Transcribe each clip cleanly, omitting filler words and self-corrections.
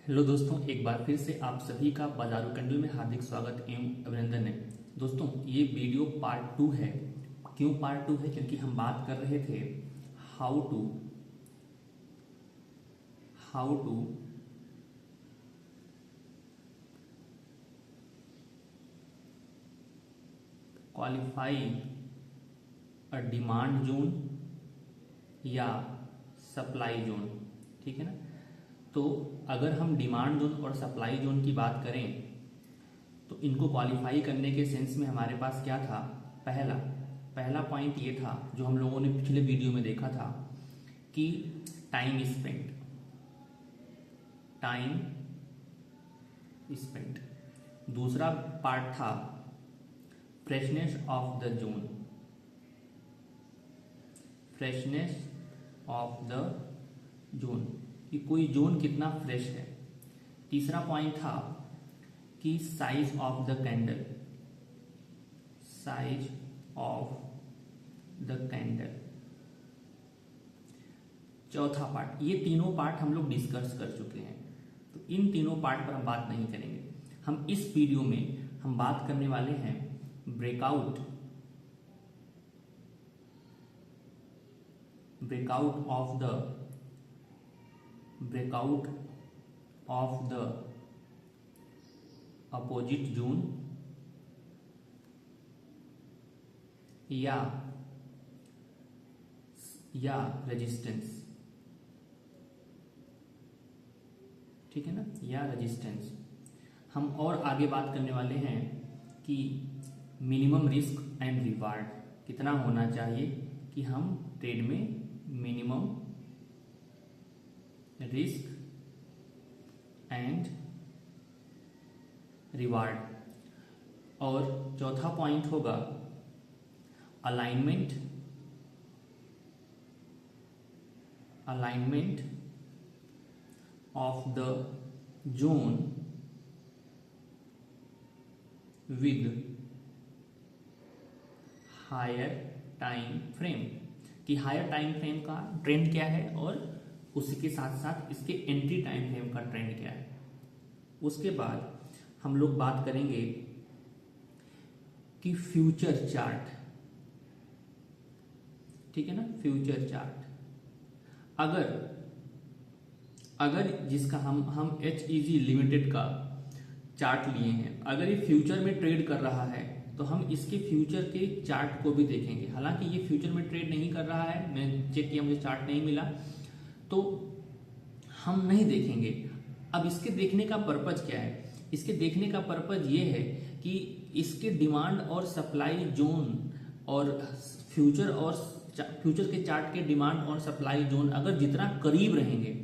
Hello दोस्तों, एक बार फिर से आप सभी का बाजारू कैंडल में हार्दिक स्वागत एवं अभिनंदन है। दोस्तों, ये वीडियो पार्ट 2 है। क्यों पार्ट 2 है? क्योंकि हम बात कर रहे थे how to qualify a demand zone या सप्लाई जोन। ठीक है ना? तो अगर हम डिमांड जोन और सप्लाई जोन की बात करें तो इनको क्वालिफाई करने के सेंस में हमारे पास क्या था? पहला पॉइंट ये था जो हम लोगों ने पिछले वीडियो में देखा था कि टाइम स्पेंट। दूसरा पार्ट था फ्रेशनेस ऑफ द जोन कि कोई जोन कितना फ्रेश है। तीसरा पॉइंट था कि साइज ऑफ द कैंडल। चौथा पार्ट। ये तीनों पार्ट हम लोग डिस्कस कर चुके हैं, तो इन तीनों पार्ट पर हम बात नहीं करेंगे। हम इस वीडियो में हम बात करने वाले हैं breakout of the opposite zone या रेजिस्टेंस। ठीक है ना? या रेजिस्टेंस। हम और आगे बात करने वाले हैं कि मिनिमम रिस्क एंड रिवार्ड कितना होना चाहिए कि हम ट्रेड में मिनिमम रिस्क एंड रिवार्ड। और चौथा पॉइंट होगा alignment of the zone with higher time frame कि हायर टाइम फ्रेम का ट्रेंड क्या है और उसी के साथ साथ इसके एंट्री टाइम फ्रेम का ट्रेंड क्या है। उसके बाद हम लोग बात करेंगे कि फ्यूचर चार्ट। ठीक है ना? फ्यूचर चार्ट अगर जिसका हम HEG लिमिटेड का चार्ट लिए हैं, अगर ये फ्यूचर में ट्रेड कर रहा है तो हम इसके फ्यूचर के चार्ट को भी देखेंगे। हालांकि ये फ्यूचर में ट्रेड नहीं कर रहा है, मैं चेक किया, मुझे चार्ट नहीं मिला, तो हम नहीं देखेंगे। अब इसके देखने का पर्पज क्या है? इसके देखने का पर्पज ये है कि इसके डिमांड और सप्लाई जोन और फ्यूचर के चार्ट के डिमांड और सप्लाई जोन अगर जितना करीब रहेंगे,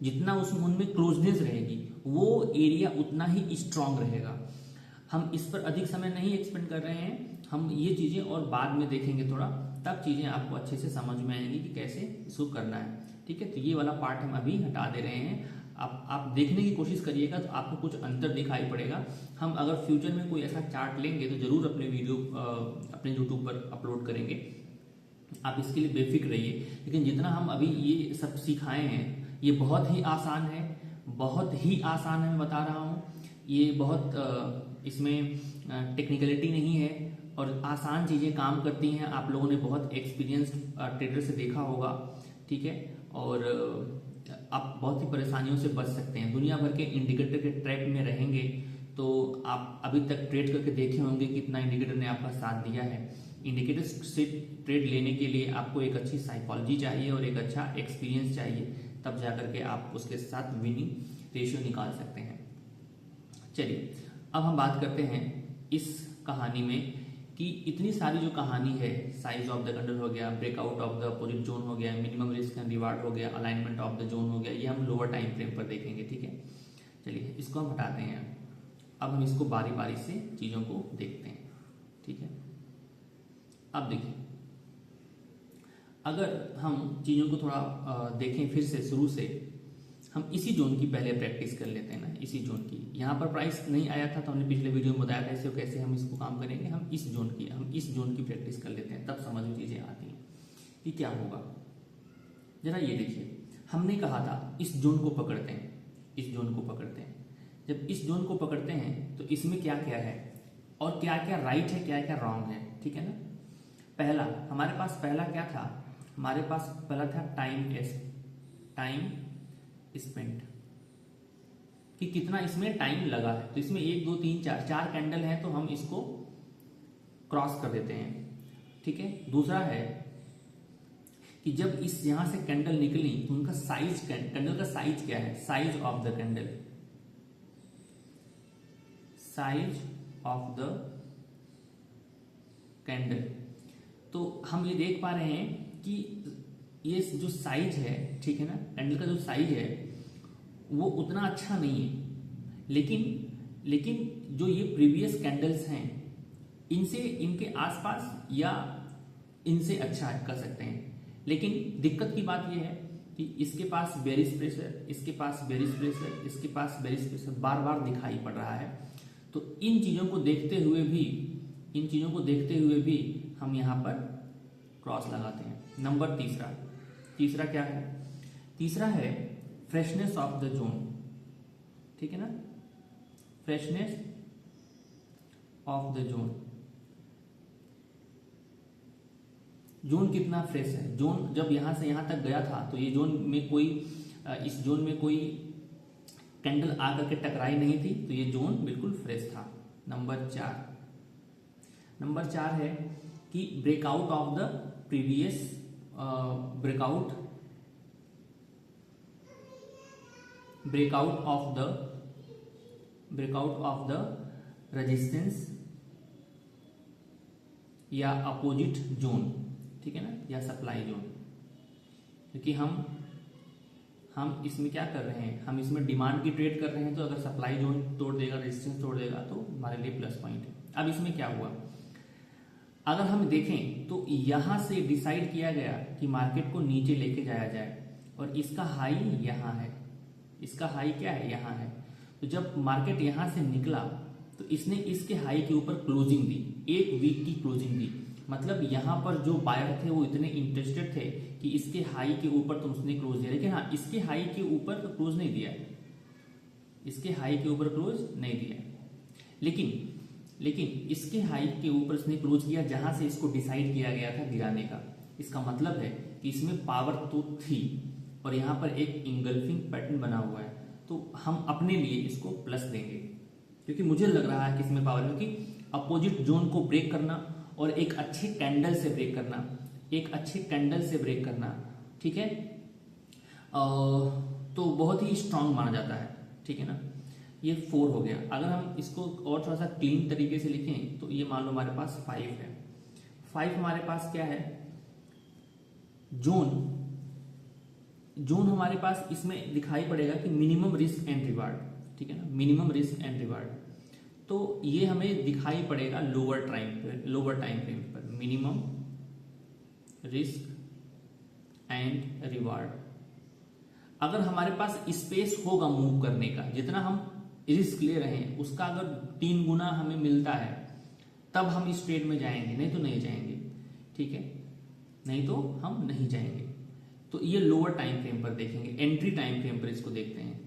जितना उनमें क्लोजनेस रहेगी, वो एरिया उतना ही स्ट्रांग रहेगा। हम इस पर अधिक समय नहीं एक्सपेंड कर रहे हैं, हम ये चीजें और बाद में देखेंगे थोड़ा, तब चीजें आपको अच्छे से समझ में आएंगी कि कैसे इसको करना है। ठीक है? तो ये वाला पार्ट हम अभी हटा दे रहे हैं। आप देखने की कोशिश करिएगा तो आपको कुछ अंतर दिखाई पड़ेगा। हम अगर फ्यूचर में कोई ऐसा चार्ट लेंगे तो जरूर अपने वीडियो अपने यूट्यूब पर अपलोड करेंगे, आप इसके लिए बेफिक्र रहिए। लेकिन जितना हम अभी ये सब सिखाए हैं ये बहुत ही आसान है, मैं बता रहा हूँ। ये बहुत इसमें टेक्निकलिटी नहीं है और आसान चीजें काम करती हैं। आप लोगों ने बहुत एक्सपीरियंस्ड ट्रेडर से देखा होगा। ठीक है? और आप बहुत ही परेशानियों से बच सकते हैं। दुनिया भर के इंडिकेटर के ट्रैप में रहेंगे तो आप अभी तक ट्रेड करके देखे होंगे कितना इंडिकेटर ने आपका साथ दिया है। इंडिकेटर से ट्रेड लेने के लिए आपको एक अच्छी साइकोलॉजी चाहिए और एक अच्छा एक्सपीरियंस चाहिए, तब जाकर के आप उसके साथ विनिंग रेशियो निकाल सकते हैं। चलिए, अब हम बात करते हैं इस कहानी में कि इतनी सारी जो कहानी है, साइज ऑफ द कैंडल हो गया, breakout of the opposite zone हो गया, मिनिमम रिस्क एंड रिवार्ड हो गया, अलाइनमेंट ऑफ द जोन हो गया, ये हम लोअर टाइम फ्रेम पर देखेंगे। ठीक है? चलिए, इसको हम हटाते हैं। अब हम इसको बारी बारी से चीजों को देखते हैं। ठीक है? अब देखिए, अगर हम चीजों को थोड़ा देखें फिर से शुरू से, हम इसी जोन की पहले प्रैक्टिस कर लेते हैं ना। इसी जोन की, यहाँ पर प्राइस नहीं आया था तो हमने पिछले वीडियो में बताया था इसे कैसे हम इसको काम करेंगे। हम इस जोन की प्रैक्टिस कर लेते हैं, तब समझ में चीजें आती हैं कि क्या होगा। जरा ये देखिए, हमने कहा था इस जोन को पकड़ते हैं, इस जोन को पकड़ते हैं। जब इस जोन को पकड़ते हैं तो इसमें क्या क्या है और क्या क्या राइट है, क्या क्या रॉन्ग है, ठीक है ना। पहला हमारे पास पहला क्या था, हमारे पास पहला था टाइम स्पेंट, कि कितना इसमें टाइम लगा है। तो इसमें 1 2 3 4 कैंडल है तो हम इसको क्रॉस कर देते हैं, ठीक है। दूसरा है कि जब इस यहां से कैंडल निकली तो उनका साइज, कैंडल का साइज क्या है, size of the candle, size of the candle. तो हम ये देख पा रहे हैं कि ये जो साइज है, ठीक है ना, कैंडल का जो साइज है वो उतना अच्छा नहीं है, लेकिन जो ये प्रीवियस कैंडल्स हैं इनसे, इनके आसपास या इनसे अच्छा कर सकते हैं। लेकिन दिक्कत की बात यह है कि इसके पास बेरिश प्रेशर, इसके पास बेरिश प्रेशर, इसके पास बेरिश प्रेशर बार बार दिखाई पड़ रहा है। तो इन चीजों को देखते हुए भी हम यहां पर क्रॉस लगाते हैं। नंबर तीसरा क्या है, तीसरा है फ्रेशनेस ऑफ द जोन, ठीक है ना, freshness of the zone. Zone कितना फ्रेश है, जोन जब यहां से यहां तक गया था तो ये जोन में कोई, इस जोन में कोई कैंडल आकर के टकराई नहीं थी, तो ये जोन बिल्कुल फ्रेश था। नंबर चार है कि breakout of the previous breakout of the resistance या अपोजिट जोन, ठीक है ना, या सप्लाई जोन। क्योंकि हम इसमें क्या कर रहे हैं, हम इसमें डिमांड की ट्रेड कर रहे हैं, तो अगर सप्लाई जोन तोड़ देगा, रेजिस्टेंस तोड़ देगा तो हमारे लिए प्लस पॉइंट है। अब इसमें क्या हुआ, अगर हम देखें तो यहां से डिसाइड किया गया कि मार्केट को नीचे लेके जाया जाए और इसका हाई यहां है, इसका हाई क्या है, यहां है। तो जब मार्केट यहां से निकला तो इसने इसके हाई के ऊपर क्लोजिंग दी, 1 वीक की क्लोजिंग दी। मतलब यहां पर जो बायर थे वो इतने इंटरेस्टेड थे कि इसके हाई के ऊपर तो उसने क्लोज दिया, लेकिन हाँ, इसके हाई के ऊपर तो क्लोज नहीं दिया, इसके हाई के ऊपर क्लोज नहीं दिया, लेकिन इसके हाई के ऊपर इसने क्लोज किया जहां से इसको डिसाइड किया गया था गिराने का। इसका मतलब है कि इसमें पावर तो थी और यहां पर एक इंगल्फिंग पैटर्न बना हुआ है, तो हम अपने लिए इसको प्लस देंगे, क्योंकि मुझे लग रहा है कि इसमें पावर, क्योंकि अपोजिट जोन को ब्रेक करना और एक अच्छे कैंडल से ब्रेक करना, ठीक है, तो बहुत ही स्ट्रांग माना जाता है, ठीक है ना। ये 4 हो गया। अगर हम इसको और थोड़ा सा क्लीन तरीके से लिखें तो ये मान लो हमारे पास 5 है। 5 हमारे पास क्या है, जोन हमारे पास इसमें दिखाई पड़ेगा कि मिनिमम रिस्क एंड रिवार्ड, ठीक है ना, मिनिमम रिस्क एंड रिवार्ड। तो ये हमें दिखाई पड़ेगा लोअर टाइम फ्रेम पर, मिनिमम रिस्क एंड रिवार्ड। अगर हमारे पास स्पेस होगा मूव करने का, जितना हम रिस्क ले रहे हैं उसका अगर 3 गुना हमें मिलता है, तब हम इस ट्रेड में जाएंगे, नहीं तो नहीं जाएंगे, ठीक है, नहीं तो हम नहीं जाएंगे। तो ये लोअर टाइम फ्रेम पर देखेंगे। एंट्री टाइम फ्रेम पर इसको देखते हैं,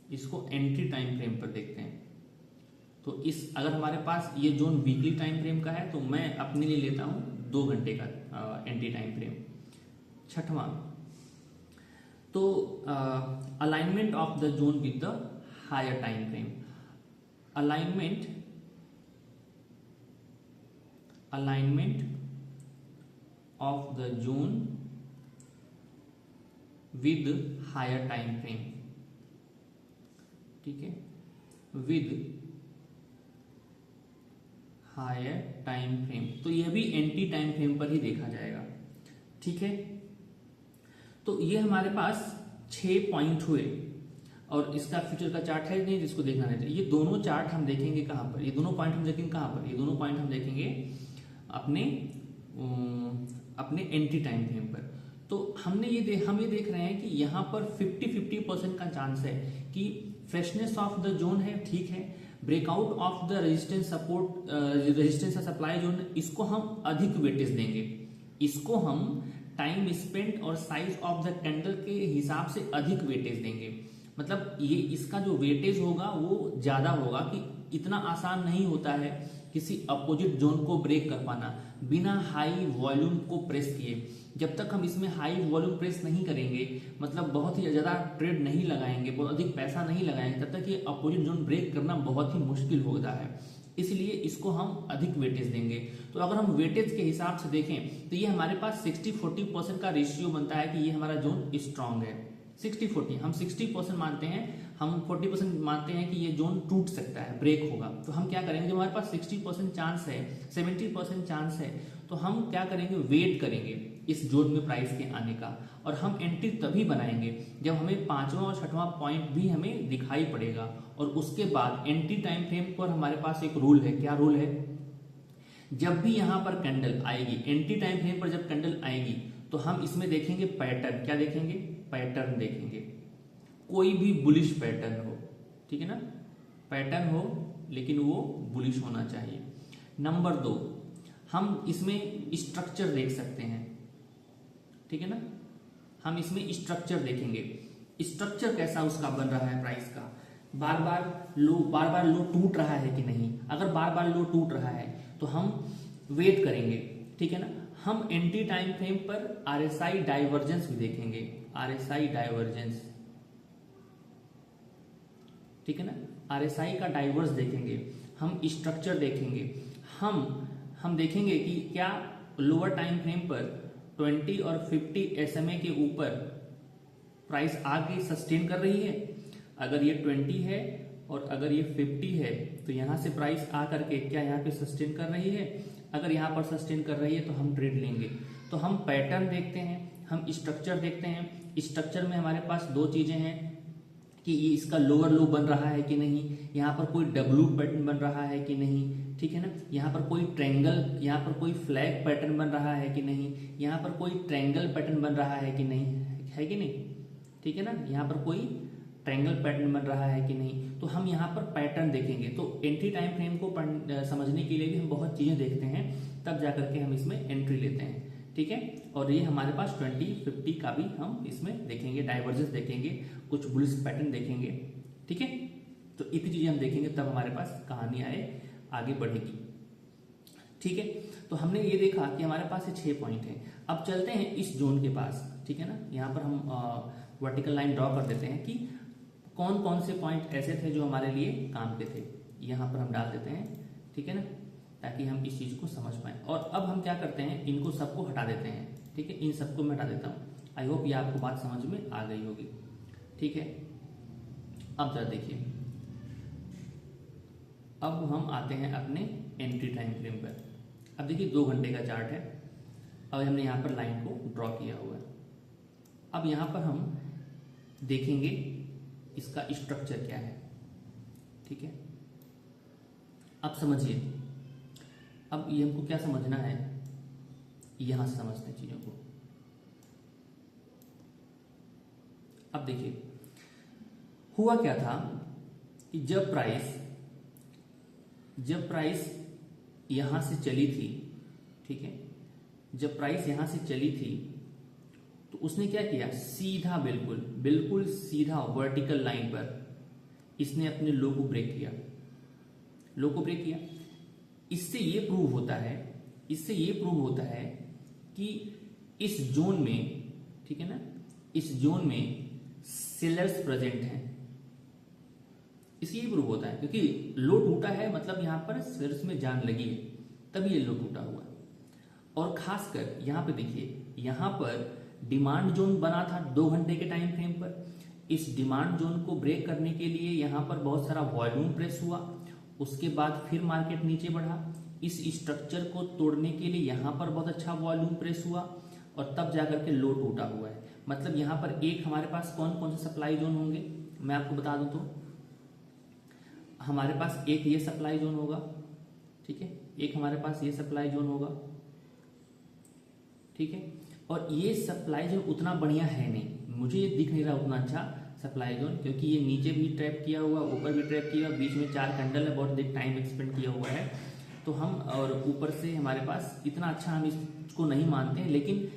इसको एंट्री टाइम फ्रेम पर देखते हैं। तो अगर हमारे पास ये जोन वीकली टाइम फ्रेम का है तो मैं अपने लिए लेता हूं 2 घंटे का एंट्री टाइम फ्रेम। छठवां, तो alignment of the zone with the higher time frame. Alignment of the zone with higher time frame, ठीक है, विद हायर टाइम फ्रेम। तो यह भी एंटी टाइम फ्रेम पर ही देखा जाएगा, ठीक है। तो ये हमारे पास 6 पॉइंट हुए और इसका फ्यूचर का चार्ट है नहीं जिसको देखना नहीं। ये दोनों चार्ट हम देखेंगे कहां पर, ये दोनों पॉइंट हम देखेंगे कहां पर, ये दोनों पॉइंट हम देखेंगे अपने एंट्री टाइम फ्रेम पर। तो हम ये देख रहे हैं कि यहां पर 50-50% का चांस है कि फ्रेशनेस ऑफ द जोन है, ठीक है, breakout of the resistance supply zone, इसको हम अधिक वेटेज देंगे, इसको हम टाइम स्पेंट और साइज ऑफ द कैंडल के हिसाब से अधिक वेटेज देंगे। मतलब ये इसका जो वेटेज होगा वो ज्यादा होगा कि इतना आसान नहीं होता है किसी अपोजिट जोन को ब्रेक कर पाना बिना हाई वॉल्यूम को प्रेस किए। जब तक हम इसमें हाई वॉल्यूम प्रेस नहीं करेंगे, मतलब बहुत ही ज्यादा ट्रेड नहीं लगाएंगे, बहुत अधिक पैसा नहीं लगाएंगे, तब तक ये अपोजिट जोन ब्रेक करना बहुत ही मुश्किल होता है। इसलिए इसको हम अधिक वेटेज देंगे। तो अगर हम वेटेज के हिसाब से देखें तो ये हमारे पास 60-40% का रेशियो बनता है कि ये हमारा जोन स्ट्रांग है। 60-40 हम 60% मानते हैं, हम 40% मानते हैं कि ये जोन टूट सकता है, ब्रेक होगा। तो हम क्या करेंगे, जब हमारे पास 60% चांस है, 70% चांस है, तो हम क्या करेंगे, वेट करेंगे इस जोन में प्राइस के आने का। और हम एंट्री तभी बनाएंगे जब हमें 5वां और 6वां पॉइंट भी हमें दिखाई पड़ेगा। और उसके बाद एंट्री टाइम फ्रेम पर हमारे पास एक रूल है। क्या रूल है, जब भी यहां पर कैंडल आएगी, एंट्री टाइम फ्रेम पर जब कैंडल आएगी, तो हम इसमें देखेंगे पैटर्न। क्या देखेंगे, पैटर्न देखेंगे। कोई भी बुलिश पैटर्न हो, ठीक है ना, पैटर्न हो लेकिन वो बुलिश होना चाहिए। नंबर 2, हम इसमें स्ट्रक्चर देख सकते हैं, ठीक है ना, हम इसमें स्ट्रक्चर देखेंगे। स्ट्रक्चर कैसा उसका बन रहा है, प्राइस का बार बार लो टूट रहा है कि नहीं। अगर बार बार लो टूट रहा है तो हम वेट करेंगे, ठीक है ना। हम एंट्री टाइम फ्रेम पर आरएसआई डाइवर्जेंस भी देखेंगे, आरएसआई डाइवर्जेंस, ठीक है ना, आरएसआई का डाइवर्स देखेंगे। हम स्ट्रक्चर देखेंगे, हम देखेंगे कि क्या लोअर टाइम फ्रेम पर 20 और 50 SMA के ऊपर प्राइस आगे सस्टेन कर रही है। अगर ये 20 है और अगर ये 50 है तो यहां से प्राइस आ करके क्या यहाँ पे सस्टेन कर रही है। अगर यहाँ पर सस्टेन कर रही है तो हम ट्रेड लेंगे। तो हम पैटर्न देखते हैं, हम स्ट्रक्चर देखते हैं। स्ट्रक्चर में हमारे पास 2 चीजें हैं कि ये इसका लोअर लो बन रहा है कि नहीं, यहाँ पर कोई डब्ल्यू पैटर्न बन रहा है कि नहीं, ठीक है ना, यहाँ पर कोई ट्रायंगल, यहाँ पर कोई फ्लैग पैटर्न बन रहा है कि नहीं, यहाँ पर कोई ट्रायंगल पैटर्न बन रहा है कि नहीं, है कि नहीं, ठीक है ना, यहाँ पर कोई ट्रायंगल पैटर्न बन रहा है कि नहीं। तो हम यहाँ पर पैटर्न देखेंगे। तो एंट्री टाइम फ्रेम को समझने के लिए भी हम बहुत चीजें देखते हैं, तब जाकर के हम इसमें एंट्री लेते हैं, ठीक है। और ये हमारे पास 20-50 का भी हम इसमें देखेंगे, डाइवर्जेंस देखेंगे, कुछ बुलिश पैटर्न देखेंगे, ठीक है। तो इतनी चीजें हम देखेंगे तब हमारे पास कहानी आगे बढ़ेगी, ठीक है। तो हमने ये देखा कि हमारे पास ये 6 पॉइंट है। अब चलते हैं इस जोन के पास, ठीक है ना। यहाँ पर हम वर्टिकल लाइन ड्रॉ कर देते हैं कि कौन कौन से पॉइंट ऐसे थे जो हमारे लिए काम के थे। यहाँ पर हम डाल देते हैं, ठीक है ना, ताकि हम इस चीज को समझ पाए। और अब हम क्या करते हैं, इनको सबको हटा देते हैं, ठीक है, इन सबको मैं हटा देता हूँ। आई होप ये आपको बात समझ में आ गई होगी, ठीक है। अब जरा देखिए, अब हम आते हैं अपने एंट्री टाइम फ्रेम पर। अब देखिए 2 घंटे का चार्ट है। अब हमने यहाँ पर लाइन को ड्रॉ किया हुआ है। अब यहाँ पर हम देखेंगे इसका स्ट्रक्चर क्या है, ठीक है। अब समझिए, अब ये हमको क्या समझना है, यहां से समझते हैं चीजों को। अब देखिए हुआ क्या था कि जब प्राइस यहां से चली थी, ठीक है, जब प्राइस यहां से चली थी तो उसने क्या किया, सीधा बिल्कुल सीधा वर्टिकल लाइन पर इसने अपने लो को ब्रेक किया, इससे ये प्रूव होता है कि इस जोन में, ठीक है ना, इस जोन में सेलर्स प्रेजेंट हैं। इससे ये प्रूव होता है क्योंकि लो टूटा है, मतलब यहां पर सेलर्स में जान लगी है, तभी ये लो टूटा हुआ है। और खासकर यहां पे देखिए, यहां पर डिमांड जोन बना था 2 घंटे के टाइम फ्रेम पर। इस डिमांड जोन को ब्रेक करने के लिए यहां पर बहुत सारा वॉल्यूम प्रेस हुआ, उसके बाद फिर मार्केट नीचे बढ़ा। इस स्ट्रक्चर को तोड़ने के लिए यहां पर बहुत अच्छा वॉल्यूम प्रेस हुआ और तब जाकर के लो टूटा हुआ है। मतलब यहां पर एक हमारे पास कौन कौन से सप्लाई जोन होंगे, मैं आपको बता दूं तो हमारे पास एक ये सप्लाई जोन होगा, ठीक है, एक हमारे पास ये सप्लाई जोन होगा, ठीक है। और ये सप्लाई जोन उतना बढ़िया है नहीं, मुझे ये दिख नहीं रहा उतना अच्छा सप्लाई जोन, क्योंकि ये नीचे भी ट्रैप किया हुआ, ऊपर भी ट्रैप किया हुआ, बीच में 4 कैंडल है, बहुत अधिक टाइम एक्सपेंड किया हुआ है। तो हम और ऊपर से हमारे पास इतना अच्छा हम इसको नहीं मानते हैं, लेकिन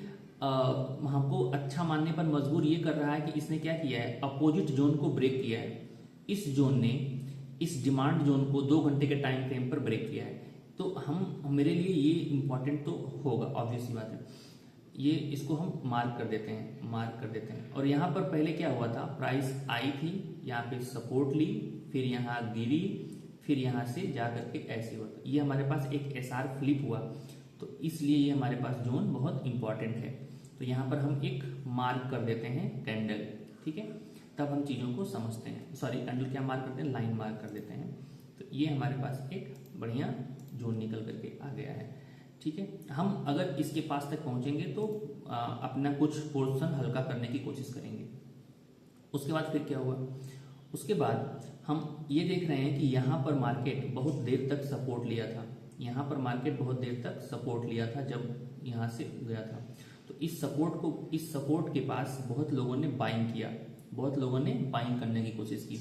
हमको अच्छा मानने पर मजबूर ये कर रहा है कि इसने क्या किया है, अपोजिट जोन को ब्रेक किया है। इस जोन ने इस डिमांड जोन को 2 घंटे के टाइम फ्रेम पर ब्रेक किया है। तो हम मेरे लिए ये इंपॉर्टेंट तो होगा, ऑब्वियस सी बात है। ये इसको हम मार्क कर देते हैं। और यहाँ पर पहले क्या हुआ था, प्राइस आई थी, यहाँ पे सपोर्ट ली, फिर यहाँ गिरी, फिर यहाँ से जा करके ऐसे हुआ। तो ये हमारे पास एक SR फ्लिप हुआ, तो इसलिए ये हमारे पास जोन बहुत इंपॉर्टेंट है। तो यहाँ पर हम एक मार्क कर देते हैं कैंडल, ठीक है, तब हम चीज़ों को समझते हैं। सॉरी, कैंडल क्या मार्क करते हैं, लाइन मार्क कर देते हैं। तो ये हमारे पास एक बढ़िया जोन निकल करके आ गया है, ठीक है। हम अगर इसके पास तक पहुंचेंगे तो अपना कुछ पोर्शन हल्का करने की कोशिश करेंगे। उसके बाद फिर क्या हुआ, उसके बाद हम ये देख रहे हैं कि यहाँ पर मार्केट बहुत देर तक सपोर्ट लिया था, यहाँ पर मार्केट बहुत देर तक सपोर्ट लिया था जब यहाँ से गया था। तो इस सपोर्ट के पास बहुत लोगों ने बाइंग किया, बहुत लोगों ने बाइंग करने की कोशिश की,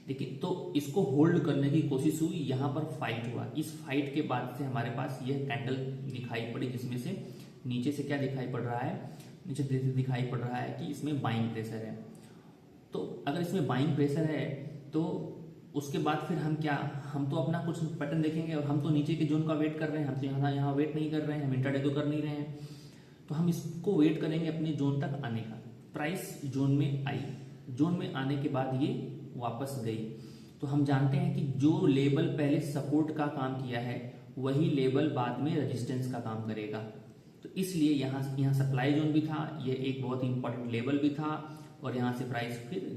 लेकिन तो इसको होल्ड करने की कोशिश हुई, यहाँ पर फाइट हुआ। इस फाइट के बाद से हमारे पास यह कैंडल दिखाई पड़ी, जिसमें से नीचे से क्या दिखाई पड़ रहा है, नीचे से दिखाई पड़ रहा है कि इसमें बाइंग प्रेशर है। तो अगर इसमें बाइंग प्रेशर है तो उसके बाद फिर हम तो अपना कुछ पैटर्न देखेंगे, और हम तो नीचे के जोन का वेट कर रहे हैं, हम तो यहाँ वेट नहीं कर रहे हैं, हम इंट्राडे तो कर नहीं रहे हैं। तो हम इसको वेट करेंगे अपने जोन तक आने का। प्राइस जोन में आई, जोन में आने के बाद ये वापस गई। तो हम जानते हैं कि जो लेवल पहले सपोर्ट का काम किया है वही लेवल बाद में रेजिस्टेंस का काम करेगा। तो इसलिए यहाँ सप्लाई जोन भी था, ये एक बहुत इंपॉर्टेंट लेवल भी था, और यहाँ से प्राइस फिर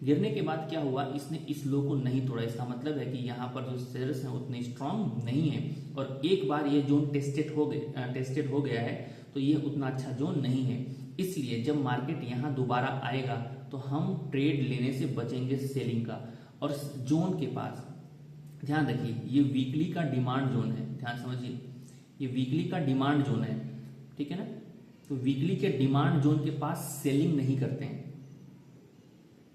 गिरने के बाद क्या हुआ, इसने इस लो को नहीं तोड़ा। इसका मतलब है कि यहाँ पर जो शेयर्स हैं उतने स्ट्रांग नहीं है, और एक बार ये जोन टेस्टेड हो गया है तो ये उतना अच्छा जोन नहीं है। इसलिए जब मार्केट यहाँ दोबारा आएगा तो हम ट्रेड लेने से बचेंगे सेलिंग का। और जोन के पास ध्यान रखिए, ये वीकली का डिमांड जोन है, ध्यान समझिए, ये वीकली का डिमांड जोन है, ठीक है ना। तो वीकली के डिमांड जोन के पास सेलिंग नहीं करते हैं।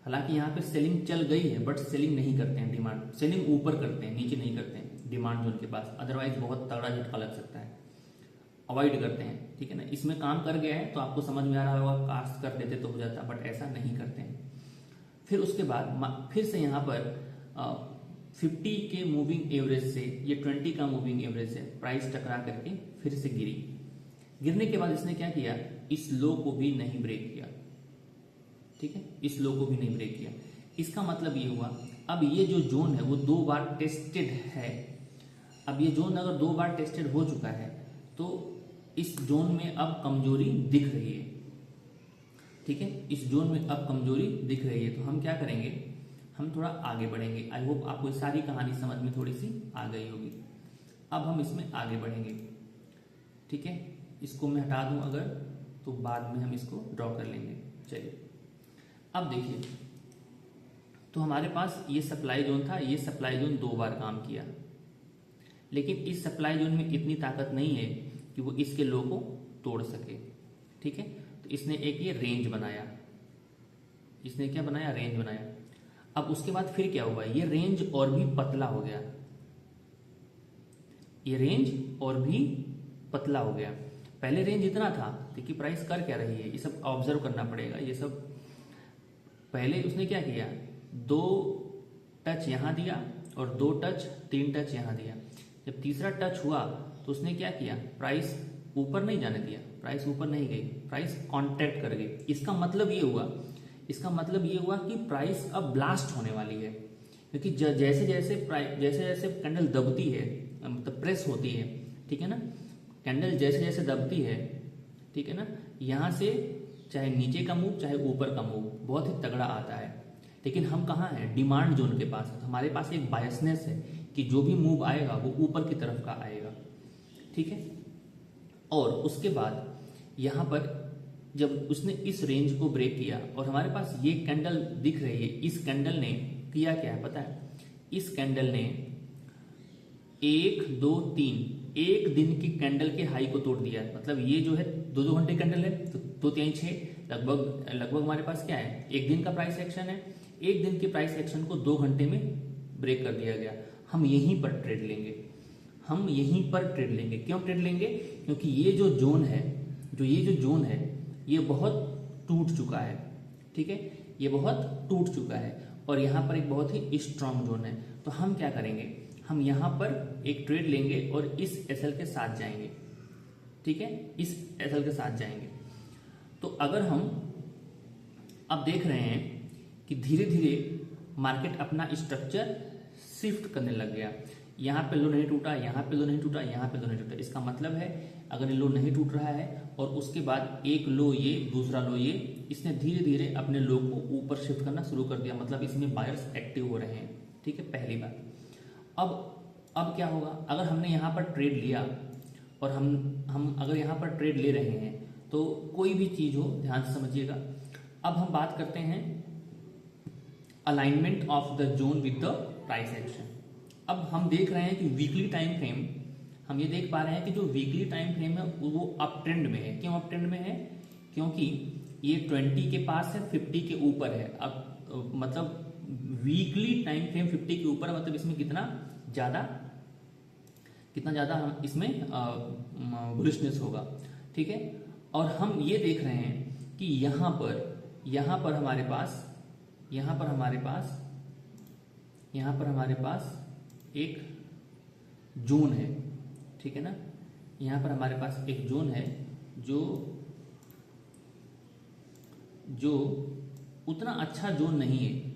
हालांकि यहाँ पे सेलिंग चल गई है, बट सेलिंग नहीं करते हैं, डिमांड सेलिंग ऊपर करते हैं, नीचे नहीं करते हैं डिमांड जोन के पास, अदरवाइज बहुत तगड़ा झटका लग सकता है, अवॉइड करते हैं, ठीक है ना। इसमें काम कर गया है तो आपको समझ में आ रहा होगा, कास्ट कर देते तो हो जाता, बट ऐसा नहीं करते हैं। फिर उसके बाद फिर से यहाँ पर 50 के मूविंग एवरेज से ये 20 का मूविंग एवरेज से प्राइस टकरा करके फिर से गिरने के बाद इसने क्या किया, इस लो को भी नहीं ब्रेक किया, ठीक है, इस लो को भी नहीं ब्रेक किया। इसका मतलब ये हुआ, अब ये जो जोन है वो 2 बार टेस्टेड है। अब ये जोन अगर 2 बार टेस्टेड हो चुका है तो इस जोन में अब कमजोरी दिख रही है, ठीक है, इस जोन में अब कमजोरी दिख रही है। तो हम क्या करेंगे, हम थोड़ा आगे बढ़ेंगे। आई होप आपको ये सारी कहानी समझ में थोड़ी सी आ गई होगी। अब हम इसमें आगे बढ़ेंगे, ठीक है, इसको मैं हटा दूं अगर, तो बाद में हम इसको ड्रॉ कर लेंगे। चलिए अब देखिए, तो हमारे पास ये सप्लाई जोन था, ये सप्लाई जोन 2 बार काम किया, लेकिन इस सप्लाई जोन में इतनी ताकत नहीं है कि वो इसके लो को तोड़ सके, ठीक है। तो इसने एक ये रेंज बनाया, इसने क्या बनाया, रेंज बनाया। अब उसके बाद फिर क्या हुआ, ये रेंज और भी पतला हो गया, ये रेंज और भी पतला हो गया। पहले रेंज इतना था, देखिए प्राइस कर क्या रही है, ये सब ऑब्जर्व करना पड़ेगा। ये सब पहले उसने क्या किया, 2 टच यहां दिया और 2 टच 3 टच यहां दिया। जब तीसरा टच हुआ तो उसने क्या किया, प्राइस ऊपर नहीं जाने दिया, प्राइस ऊपर नहीं गई, प्राइस कॉन्ट्रैक्ट कर गई। इसका मतलब ये हुआ कि प्राइस अब ब्लास्ट होने वाली है, क्योंकि जैसे जैसे कैंडल दबती है, मतलब प्रेस होती है, ठीक है ना, कैंडल जैसे जैसे दबती है, ठीक है ना, यहां से चाहे नीचे का मूव चाहे ऊपर का मूव बहुत ही तगड़ा आता है। लेकिन हम कहाँ हैं, डिमांड जोन के पास। हमारे पास एक बायसनेस है कि जो भी मूव आएगा वो ऊपर की तरफ का आएगा, ठीक है। और उसके बाद यहाँ पर जब उसने इस रेंज को ब्रेक किया और हमारे पास ये कैंडल दिख रही है, इस कैंडल ने किया क्या है पता है, इस कैंडल ने 1 2 3 एक दिन की कैंडल के हाई को तोड़ दिया। मतलब ये जो है 2 घंटे कैंडल है, तो 2 3 6 लगभग हमारे पास क्या है, एक दिन का प्राइस एक्शन है। एक दिन के प्राइस एक्शन को 2 घंटे में ब्रेक कर दिया गया। हम यहीं पर ट्रेड लेंगे, क्यों ट्रेड लेंगे, क्योंकि ये जो जोन है, जो ये जो जोन है ये बहुत टूट चुका है, ठीक है, ये बहुत टूट चुका है और यहाँ पर एक बहुत ही स्ट्रांग जोन है। तो हम क्या करेंगे, हम यहाँ पर एक ट्रेड लेंगे और इस एसएल के साथ जाएंगे, ठीक है, इस एसएल के साथ जाएंगे। तो अगर हम अब देख रहे हैं कि धीरे धीरे मार्केट अपना स्ट्रक्चर शिफ्ट करने लग गया, यहाँ पे लो नहीं टूटा, यहाँ पे लो नहीं टूटा, यहाँ पे लो नहीं टूटा। इसका मतलब है अगर ये लो नहीं टूट रहा है और उसके बाद एक लो ये, दूसरा लो ये, इसने धीरे धीरे अपने लो को ऊपर शिफ्ट करना शुरू कर दिया, मतलब इसमें बायर्स एक्टिव हो रहे हैं, ठीक है, पहली बात। अब क्या होगा, अगर हमने यहाँ पर ट्रेड लिया और हम अगर यहाँ पर ट्रेड ले रहे हैं तो कोई भी चीज हो ध्यान से समझिएगा। अब हम बात करते हैं alignment of the zone with the price action. अब हम देख रहे हैं कि वीकली टाइम फ्रेम, हम ये देख पा रहे हैं कि जो वीकली टाइम फ्रेम है वो अप ट्रेंड में है। क्यों अप ट्रेंड में है, क्योंकि ये 20 के पास है, 50 के ऊपर है। अब मतलब वीकली टाइम फ्रेम 50 के ऊपर, मतलब इसमें कितना ज्यादा हम इसमें बुलिशनेस होगा, ठीक है। और हम ये देख रहे हैं कि यहाँ पर हमारे पास एक जोन है, ठीक है ना, यहाँ पर हमारे पास एक जोन है जो उतना अच्छा जोन नहीं है।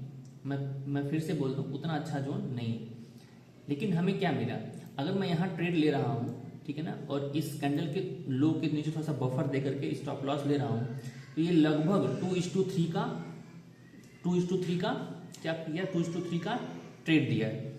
मैं फिर से बोल दूं, उतना अच्छा जोन नहीं है। लेकिन हमें क्या मिला, अगर मैं यहाँ ट्रेड ले रहा हूँ, ठीक है ना, और इस कैंडल के लो के नीचे थोड़ा सा बफर दे करके स्टॉप लॉस ले रहा हूँ, तो ये लगभग 2:3 का क्या किया, 2:3 का ट्रेड दिया है,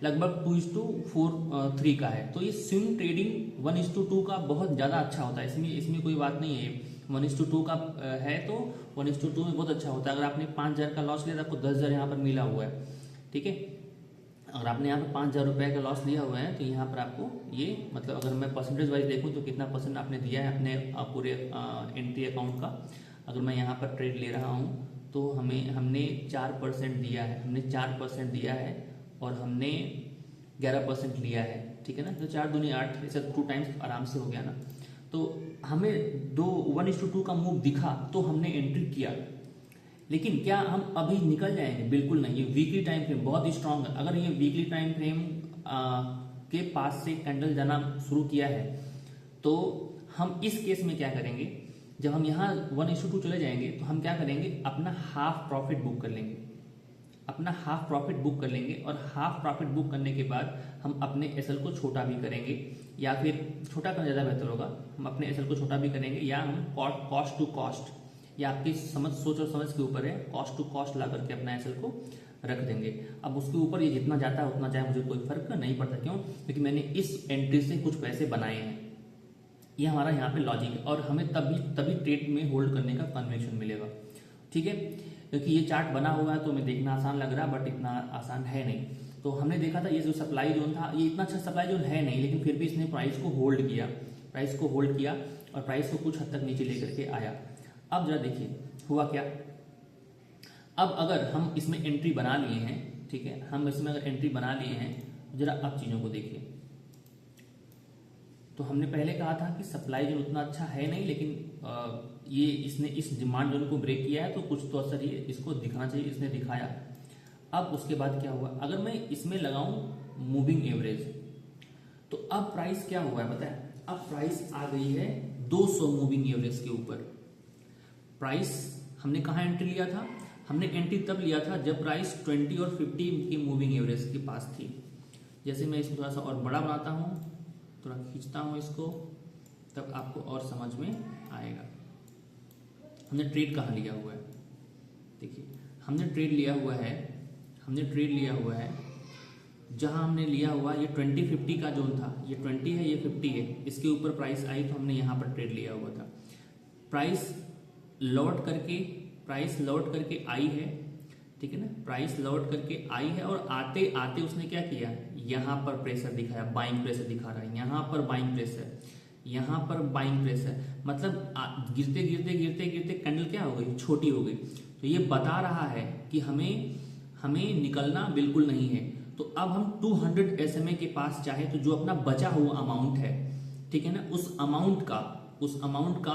लगभग 2:3 का है। तो ये स्विंग ट्रेडिंग 1:2 का बहुत ज़्यादा अच्छा होता है, इसमें कोई बात नहीं है। 1:2 का है तो 1:2 में बहुत अच्छा होता है। अगर आपने 5,000 का लॉस लिया तो आपको 10,000 यहाँ पर मिला हुआ है, ठीक है। अगर आपने यहाँ पर 5,000 रुपये का लॉस लिया हुआ है तो यहाँ पर आपको ये, मतलब अगर मैं परसेंटेज वाइज देखूँ तो कितना परसेंट आपने दिया है अपने पूरे एंट्री अकाउंट का। अगर मैं यहाँ पर ट्रेड ले रहा हूँ तो हमने 4% दिया है, और हमने 11% लिया है, ठीक है ना। तो 4 दूनी 8, ऐसे 2 टाइम्स आराम से हो गया ना। तो हमें 1:2 का मूव दिखा तो हमने एंट्री किया, लेकिन क्या हम अभी निकल जाएंगे? बिल्कुल नहीं। ये वीकली टाइम फ्रेम बहुत ही स्ट्रांग है। अगर ये वीकली टाइम फ्रेम के पास से कैंडल जाना शुरू किया है तो हम इस केस में क्या करेंगे, जब हम यहाँ 1:2 चले जाएंगे तो हम क्या करेंगे, अपना हाफ प्रॉफिट बुक कर लेंगे, और हाफ प्रॉफिट बुक करने के बाद हम अपने एसएल को छोटा भी करेंगे, या फिर छोटा करना ज़्यादा बेहतर होगा, हम अपने एसएल को छोटा भी करेंगे, या हम कॉस्ट टू कॉस्ट, या आपकी सोच और समझ के ऊपर है, कॉस्ट टू कॉस्ट ला करके अपना एसएल को रख देंगे। अब उसके ऊपर ये जितना जाता है उतना जाए, मुझे कोई फर्क नहीं पड़ता। क्यों? क्योंकि मैंने इस एंट्री से कुछ पैसे बनाए हैं, ये हमारा यहाँ पे लॉजिक है, और हमें तभी ट्रेड में होल्ड करने का कन्विक्शन मिलेगा, ठीक है। क्योंकि ये चार्ट बना हुआ है तो हमें देखना आसान लग रहा है, बट इतना आसान है नहीं। तो हमने देखा था ये जो सप्लाई जोन था, ये इतना अच्छा सप्लाई जोन है नहीं, लेकिन फिर भी इसने प्राइस को होल्ड किया और प्राइस को कुछ हद तक नीचे लेकर के आया। अब जरा देखिए हुआ क्या। अब अगर हम इसमें एंट्री बना लिए हैं, ठीक है, हम इसमें अगर एंट्री बना लिए हैं, जरा अब चीजों को देखिए। तो हमने पहले कहा था कि सप्लाई जोन उतना अच्छा है नहीं, लेकिन ये इसने इस डिमांड जोन को ब्रेक किया है, तो कुछ तो असर ये इसको दिखाना चाहिए, इसने दिखाया। अब उसके बाद क्या हुआ, अगर मैं इसमें लगाऊं मूविंग एवरेज, तो अब प्राइस क्या हुआ है पता है, अब प्राइस आ गई है 200 मूविंग एवरेज के ऊपर। प्राइस हमने कहाँ एंट्री लिया था, हमने एंट्री तब लिया था जब प्राइस 20 और 50 की मूविंग एवरेज के पास थी। जैसे मैं इसको थोड़ा सा और बड़ा बनाता हूँ, थोड़ा खींचता हूँ इसको, तब आपको और समझ में आएगा। हमने ट्रेड कहाँ लिया हुआ है, देखिए हमने ट्रेड लिया हुआ है जहां हमने लिया हुआ, ये 20-50 का जोन था, ये 20 है, ये 50 है, इसके ऊपर प्राइस आई तो हमने यहाँ पर ट्रेड लिया हुआ था। प्राइस लौट करके आई है, ठीक है ना, प्राइस लौट करके आई है, और आते आते उसने क्या किया, यहाँ पर प्रेशर दिखाया, बाइंग प्रेशर दिखा रहा है, यहाँ पर बाइंग प्रेशर, मतलब गिरते कैंडल क्या हो गई, छोटी हो गई। तो ये बता रहा है कि हमें निकलना बिल्कुल नहीं है। तो अब हम 200 SMA के पास चाहे तो जो अपना बचा हुआ अमाउंट है, ठीक है ना, उस अमाउंट का उस अमाउंट का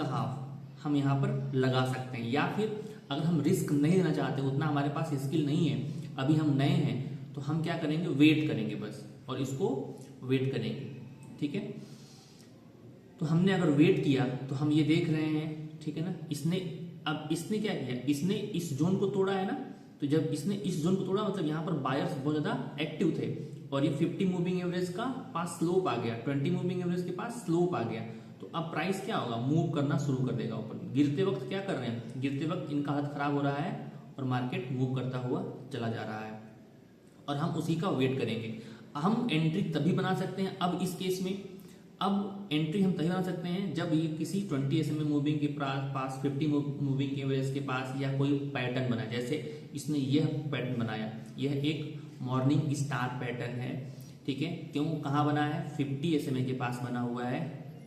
हाफ हम यहाँ पर लगा सकते हैं। या फिर अगर हम रिस्क नहीं लेना चाहते, उतना हमारे पास स्किल नहीं है, अभी हम नए हैं, तो हम क्या करेंगे, वेट करेंगे बस, और इसको वेट करेंगे। ठीक है, तो हमने अगर वेट किया तो हम ये देख रहे हैं, ठीक है ना, इसने क्या किया, इसने इस जोन को तोड़ा है ना, तो जब इसने इस जोन को तोड़ा मतलब यहाँ पर बायर्स बहुत ज्यादा एक्टिव थे, और ये 50 मूविंग एवरेज का पास स्लोप आ गया, 20 मूविंग एवरेज के पास स्लोप आ गया, तो अब प्राइस क्या होगा, मूव करना शुरू कर देगा ऊपर। गिरते वक्त क्या कर रहे हैं, गिरते वक्त इनका हाथ खराब हो रहा है और मार्केट मूव करता हुआ चला जा रहा है, और हम उसी का वेट करेंगे। हम एंट्री तभी बना सकते हैं, अब इस केस में अब एंट्री हम तभी बना सकते हैं जब ये किसी 20 SMA मूविंग के पास, 50 मूविंग एवरेज के पास, या कोई पैटर्न बना, जैसे इसने यह पैटर्न बनाया, यह एक मॉर्निंग स्टार पैटर्न है। ठीक है, क्यों, कहाँ बना है, 50 SMA के पास बना हुआ है।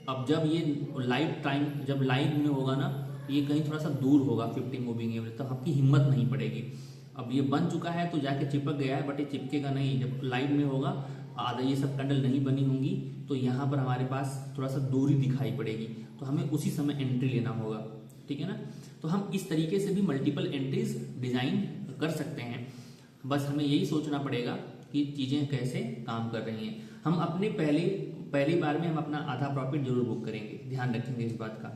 अब जब ये लाइव में होगा ना, ये कहीं थोड़ा सा दूर होगा 50 मूविंग एवरेज, तब आपकी हिम्मत नहीं पड़ेगी। अब ये बन चुका है तो जाके चिपक गया है, बट ये चिपकेगा नहीं, जब लाइव में होगा, आधा ये सब कैंडल नहीं बनी होंगी, तो यहाँ पर हमारे पास थोड़ा सा दूरी दिखाई पड़ेगी, तो हमें उसी समय एंट्री लेना होगा। ठीक है ना, तो हम इस तरीके से भी मल्टीपल एंट्रीज डिजाइन कर सकते हैं, बस हमें यही सोचना पड़ेगा कि चीजें कैसे काम कर रही हैं। हम अपने पहली बार में हम अपना आधा प्रॉफिट जरूर बुक करेंगे, ध्यान रखेंगे इस बात का,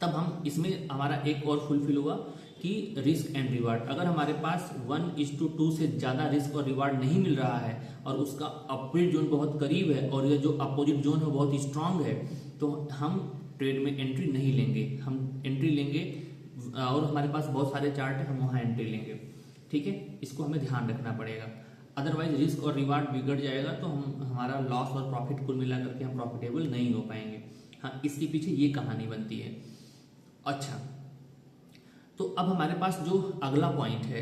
तब हम इसमें हमारा एक और फुलफिल हुआ कि रिस्क एंड रिवार्ड। अगर हमारे पास 1:2 से ज्यादा रिस्क और रिवार्ड नहीं मिल रहा है, और उसका अपवर्ड जोन बहुत करीब है, और ये जो अपोजिट जोन है बहुत स्ट्रांग है, तो हम ट्रेड में एंट्री नहीं लेंगे, हम एंट्री लेंगे, और हमारे पास बहुत सारे चार्ट है, हम वहां एंट्री लेंगे। ठीक है, इसको हमें ध्यान रखना पड़ेगा, अदरवाइज रिस्क और रिवार्ड बिगड़ जाएगा, तो हमारा लॉस और प्रॉफिट कुल मिला करके हम प्रॉफिटेबल नहीं हो पाएंगे। हाँ, इसके पीछे ये कहानी बनती है। अच्छा, तो अब हमारे पास जो अगला पॉइंट है,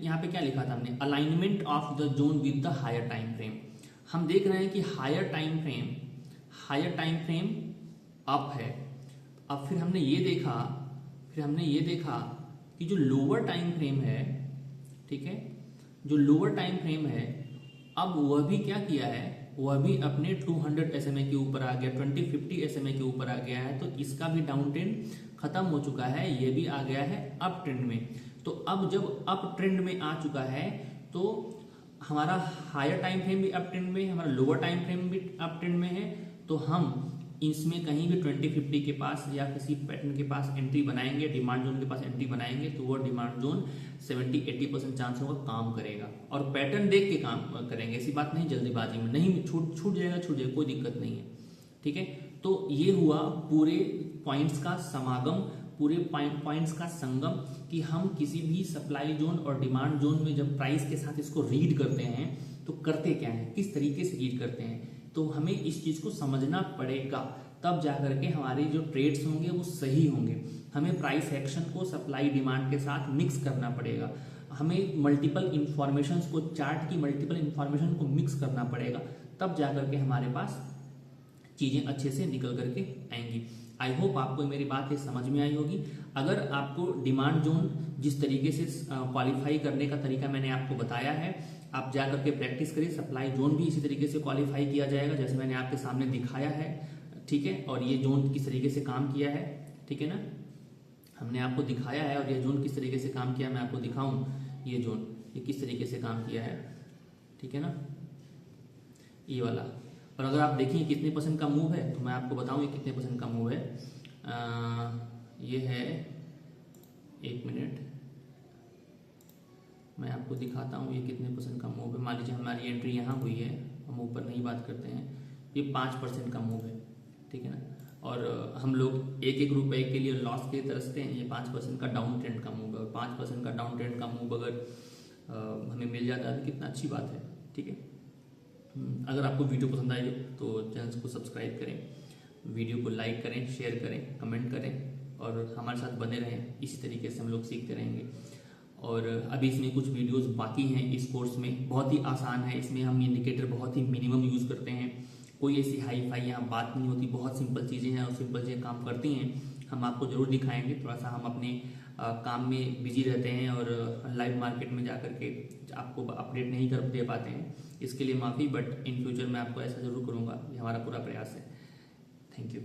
यहाँ पे क्या लिखा था हमने, alignment of the zone with the higher time frame. हम देख रहे हैं कि हायर टाइम फ्रेम अप है। अब फिर हमने ये देखा कि जो लोअर टाइम फ्रेम है, ठीक है, जो लोअर टाइम फ्रेम है, अब वह भी क्या किया है, वह भी अपने 200 SMA के ऊपर आ गया, 20-50 SMA के ऊपर आ गया है, तो इसका भी डाउन ट्रेंड खत्म हो चुका है, ये भी आ गया है अप ट्रेंड में। तो अब जब अप ट्रेंड में आ चुका है, तो हमारा हायर टाइम फ्रेम भी अप ट्रेंड में है, हमारा लोअर टाइम फ्रेम भी अप ट्रेंड में है, तो हम इसमें कहीं भी 20-50 के पास या किसी पैटर्न के पास एंट्री बनाएंगे, डिमांड जोन के पास एंट्री बनाएंगे, तो वो डिमांड जोन 70-80% चांस होगा काम करेगा, और पैटर्न देख के काम करेंगे, ऐसी बात नहीं जल्दीबाजी में, नहीं छूट जाएगा, कोई दिक्कत नहीं है। ठीक है, तो ये हुआ पूरे पॉइंट्स का समागम, पूरे पॉइंट्स का संगम, कि हम किसी भी सप्लाई जोन और डिमांड जोन में जब प्राइस के साथ इसको रीड करते हैं तो करते क्या है, किस तरीके से रीड करते हैं, तो हमें इस चीज को समझना पड़ेगा, तब जाकर के हमारे जो ट्रेड्स होंगे वो सही होंगे। हमें प्राइस एक्शन को सप्लाई डिमांड के साथ मिक्स करना पड़ेगा, हमें मल्टीपल इंफॉर्मेशन को, चार्ट की मल्टीपल इंफॉर्मेशन को मिक्स करना पड़ेगा, तब जाकर के हमारे पास चीजें अच्छे से निकल करके आएंगी। आई होप आपको मेरी बात समझ में आई होगी। अगर आपको डिमांड जोन जिस तरीके से क्वालिफाई करने का तरीका मैंने आपको बताया है, आप जा करके प्रैक्टिस करिए, सप्लाई जोन भी इसी तरीके से क्वालिफाई किया जाएगा जैसे मैंने आपके सामने दिखाया है। ठीक है, और ये जोन किस तरीके से काम किया है, ठीक है ना, हमने आपको दिखाया है, और ये जोन किस तरीके से काम किया मैं आपको दिखाऊं, ये जोन ये किस तरीके से काम किया है, ठीक है ना, ये वाला। और अगर आप देखिए कितने % का मूव है, तो मैं आपको बताऊं ये कितने % का मूव है। ये है, 1 मिनट मैं आपको दिखाता हूँ ये कितने % का मूव है। मान लीजिए हमारी एंट्री यहाँ हुई है, हम ऊपर नहीं बात करते हैं, ये 5% का मूव है, ठीक है ना, और हम लोग एक रुपए के लिए लॉस के तरसते हैं, ये 5% का डाउन ट्रेंड का मूव है, और 5% का डाउन ट्रेंड का मूव अगर हमें मिल जाता है तो कितना अच्छी बात है। ठीक है, अगर आपको वीडियो पसंद आई तो चैनल को सब्सक्राइब करें, वीडियो को लाइक करें, शेयर करें, कमेंट करें, और हमारे साथ बने रहें। इसी तरीके से हम लोग सीखते रहेंगे। और अभी इसमें कुछ वीडियोस बाकी हैं इस कोर्स में, बहुत ही आसान है, इसमें हम इंडिकेटर बहुत ही मिनिमम यूज़ करते हैं, कोई ऐसी हाई फाई यहाँ बात नहीं होती, बहुत सिंपल चीज़ें हैं और सिंपल चीज़ें काम करती हैं। हम आपको जरूर दिखाएंगे। थोड़ा सा हम अपने काम में बिजी रहते हैं और लाइव मार्केट में जाकर के आपको अपडेट नहीं कर दे पाते हैं, इसके लिए माफ़ी, बट इन फ्यूचर मैं आपको ऐसा जरूर करूँगा, ये हमारा पूरा प्रयास है। Thank you.